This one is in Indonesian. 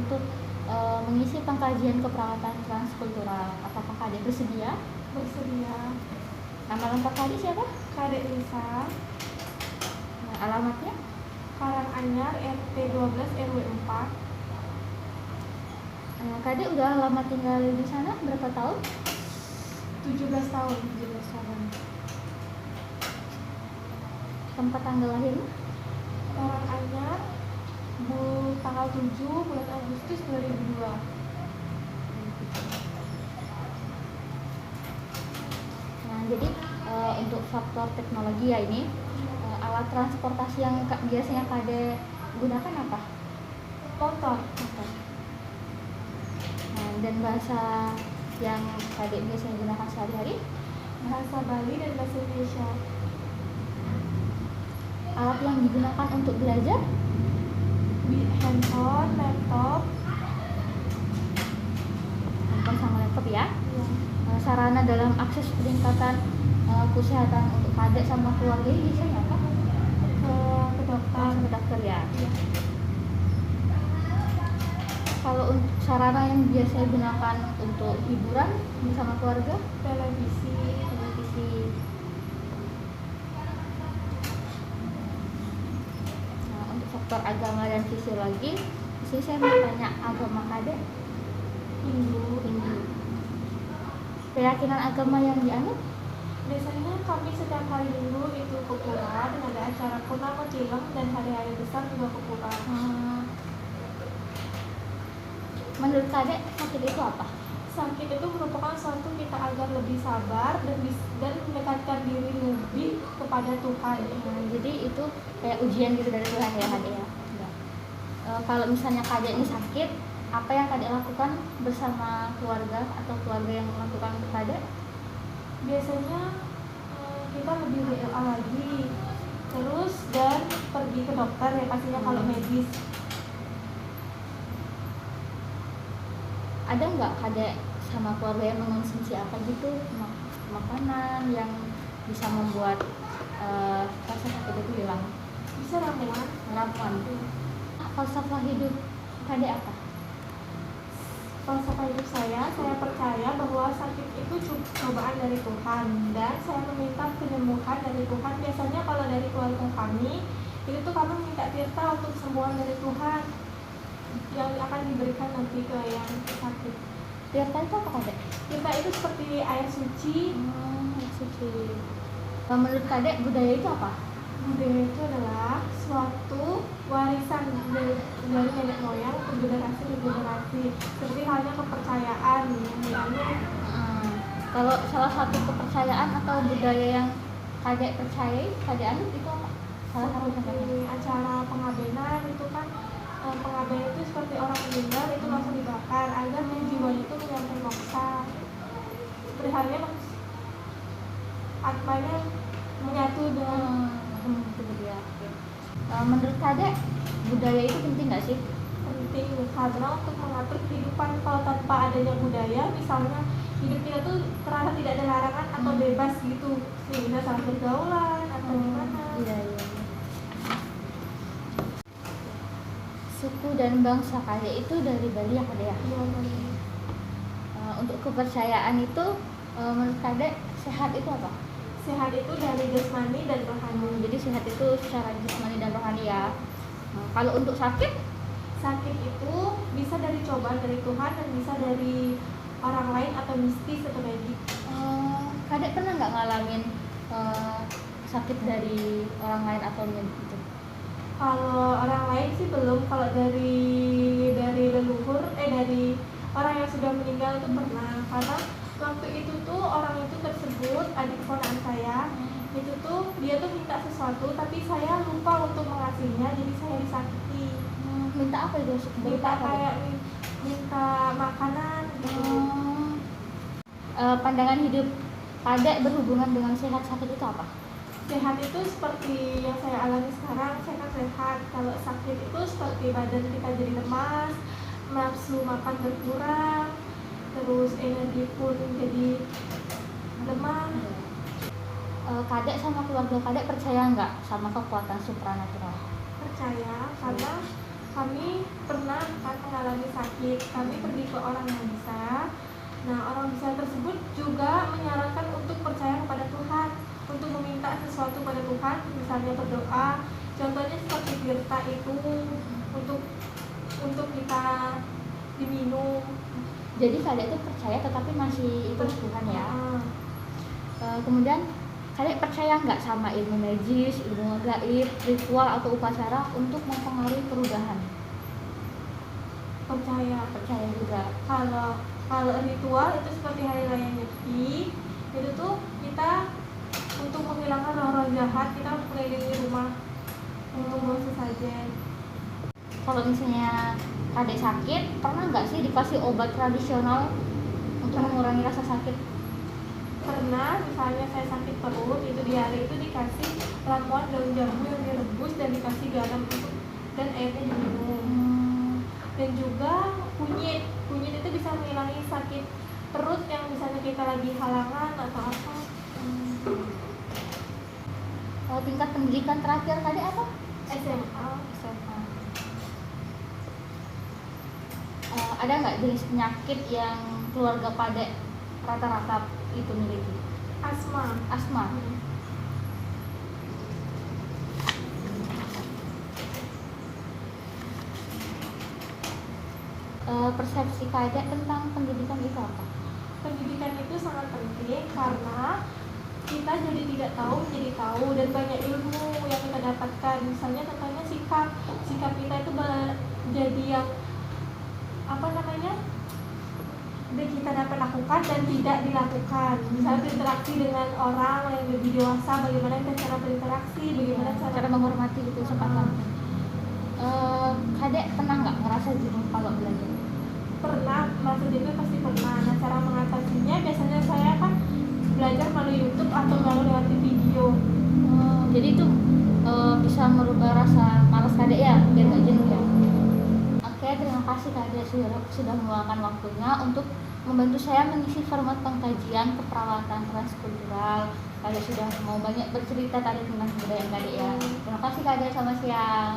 untuk mengisi pengkajian keperawatan transkultural. Apakah Kadek bersedia? Bersedia. Nama lengkap Kadek siapa? Kadek Lisa. Nah, alamatnya? Karanganyar RT 12 RW 4. Kadek udah lama tinggal di sana berapa tahun? 17 tahun. Tempat tanggal lahirnya? Karanganyar, tanggal 7 bulan Agustus 2002. Nah, jadi untuk faktor teknologi ya ini, alat transportasi yang biasanya Kadek gunakan apa? Motor. Nah, dan bahasa yang Kadek biasanya gunakan sehari-hari? Bahasa Bali dan bahasa Indonesia. Alat yang digunakan untuk belajar? Handphone, laptop. Handphone sama laptop ya? Ya. Sarana dalam akses peningkatan kesehatan untuk Kadek sama keluarga ini biasanya apa? Ke dokter. Ke dokter ya? Ya. Kalau untuk sarana yang biasa digunakan untuk hiburan bersama keluarga? Televisi. Nah, untuk faktor agama dan fisiologi, di sini saya mau tanya agama Kadek? Hindu. Keyakinan agama yang dianut? Biasanya kami setiap hari Minggu itu ke pura dan ada acara purnama film, dan hari-hari besar juga ke pura. Menurut Kadek, sakit itu apa? Sakit itu merupakan suatu kita agar lebih sabar dan mendekatkan diri lebih kepada Tuhan. Jadi itu kayak ujian gitu dari Tuhan ya Kadek ya? Kalau misalnya Kadek ini sakit, apa yang Kadek lakukan bersama keluarga atau keluarga yang melakukan untuk Kadek? Biasanya kita lebih berdoa lagi, terus dan pergi ke dokter ya pastinya kalau medis. Ada nggak Kadek sama keluarga yang mengonsumsi apa gitu makanan yang bisa membuat rasa sakit itu hilang? Bisa ramuan. Falsafah hidup Kadek apa? Falsafah hidup saya percaya bahwa sakit itu cobaan dari Tuhan, dan saya meminta penyembuhan dari Tuhan. Biasanya kalau dari keluarga kami itu tuh kami minta tirta untuk kesembuhan dari Tuhan yang akan diberikan nanti ke yang sakit. Tirta itu apa Kadek? Tirta itu seperti air suci. Air suci. Menurut Kadek budaya itu apa? Budaya itu adalah suatu warisan dari nenek moyang ke generasi ke generasi, seperti halnya kepercayaan misalnya. Kalau salah satu kepercayaan atau budaya yang Kadek percayai, Kadek anut itu apa? Salah satu seperti acara pengabenan itu kan, pengabenan itu seperti orang meninggal itu langsung dibakar agar jiwanya itu menyampai moksa, seperti halnya atmanya menyatu dengan menurut Kadek budaya itu penting nggak sih? Penting, karena untuk mengatur kehidupan. Kalau tanpa adanya budaya, misalnya hidup kita tuh terasa tidak ada larangan atau bebas gitu, sehingga salah pergaulan atau gimana. Iya. Suku dan bangsa Kadek itu dari Bali ya Kadek ya? Iya. Untuk kepercayaan itu menurut Kadek sehat itu apa? Sehat itu dari jasmani dan rohani. Jadi sehat itu secara jasmani dan rohani ya. Kalau untuk sakit itu bisa dari cobaan dari Tuhan dan bisa dari orang lain atau mistis atau magic. Kadek pernah nggak ngalamin sakit dari orang lain atau gitu? Kalau orang lain sih belum. Kalau dari leluhur, dari orang yang sudah meninggal itu pernah. Karena waktu itu tuh orang itu tersebut, adik ponakan saya, itu tuh dia tuh minta sesuatu tapi saya lupa untuk mengasihnya, jadi saya disakiti. Minta apa itu? Minta makanan gitu. Pandangan hidup Kadek berhubungan dengan sehat sakit itu apa? Sehat itu seperti yang saya alami sekarang, saya kan sehat. Kalau sakit itu seperti badan kita jadi lemas, nafsu makan berkurang, terus energi pun jadi lemah. Kadek sama keluarga Kadek percaya nggak sama kekuatan supranatural? Percaya, karena kami pernah mengalami sakit sakit, kami pergi ke orang yang bisa. Nah, orang bisa tersebut juga menyarankan untuk percaya kepada Tuhan, untuk meminta sesuatu pada Tuhan, misalnya berdoa. Contohnya seperti tirta itu untuk kita diminum. Jadi Kadek itu percaya tetapi masih ikut Tuhan ya. Kemudian Kadek percaya nggak sama ilmu magis, ilmu gaib, ritual atau upacara untuk mempengaruhi perubahan? Percaya juga. Kalau ritual itu seperti hari raya Nyepi, itu tuh kita untuk menghilangkan roh-roh jahat, kita kelilingi rumah untuk bawa sesajen. Kalau misalnya Kadek sakit, pernah nggak sih dikasih obat tradisional untuk mengurangi rasa sakit? Pernah, misalnya saya sakit perut, itu di hari itu dikasih ramuan daun jambu yang direbus dan dikasih garam dan airnya diminum. Dan juga kunyit itu bisa mengurangi sakit perut yang misalnya kita lagi halangan atau apa. Tingkat pendidikan terakhir Kadek apa? SMA. Ada nggak jenis penyakit yang keluarga Kadek rata-rata itu miliki? Asma. Persepsi Kadek tentang pendidikan itu apa? Pendidikan itu sangat penting karena kita jadi tidak tahu menjadi tahu, dan banyak ilmu yang kita dapatkan. Misalnya contohnya sikap kita itu jadi yang kita dapat lakukan dan tidak dilakukan. Misalnya berinteraksi dengan orang yang lebih dewasa, bagaimana kita cara berinteraksi, bagaimana cara menghormati itu sepatutnya. Kadek pernah nggak ngerasa jenuh kalau belajar? Pernah, merasa jenuh pasti pernah. Nah, cara mengatasinya biasanya saya kan belajar melalui YouTube atau melalui video. Jadi itu bisa merubah rasa malas Kadek ya, biar nggak jenuh ya. Oke, terima kasih Kadek sudah meluangkan waktunya untuk membantu saya mengisi format pengkajian keperawatan transkultural. Kadek sudah mau banyak bercerita tadi tentang budaya Kadek ya. Terima kasih Kadek, selamat siang.